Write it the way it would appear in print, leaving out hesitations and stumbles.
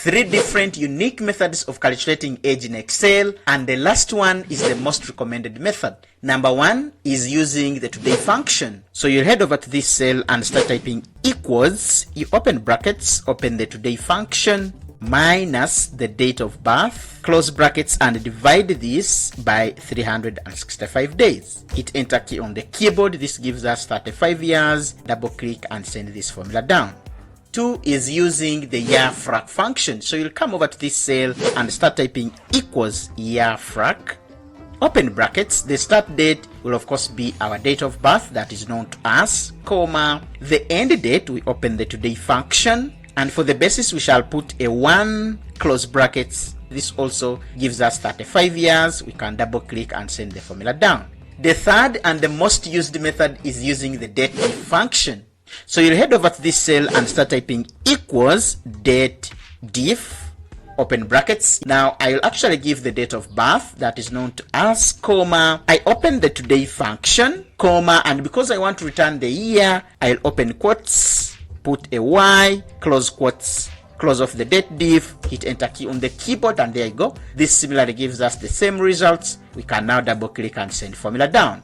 3 different unique methods of calculating age in Excel, and the last one is the most recommended method. Number 1 is using the today function. So you'll head over to this cell and start typing equals, you open brackets, open the today function, minus the date of birth, close brackets, and divide this by 365 days. Hit enter key on the keyboard. This gives us 35 years. Double click and send this formula down. 2 is using the year frac function. So you'll come over to this cell and start typing equals year frac, open brackets, the start date will of course be our date of birth, that is known to us, comma, the end date, we open the today function, and for the basis we shall put a 1, close brackets. This also gives us 35 years. We can double click and send the formula down. The third and the most used method is using the date diff function. So you'll head over to this cell and start typing equals date diff, open brackets. Now I'll actually give the date of birth, that is known to us, comma, I open the today function, comma, and because I want to return the year, I'll open quotes, put a Y, close quotes, close off the date diff, hit enter key on the keyboard, and there you go. This similarly gives us the same results. We can now double click and send formula down.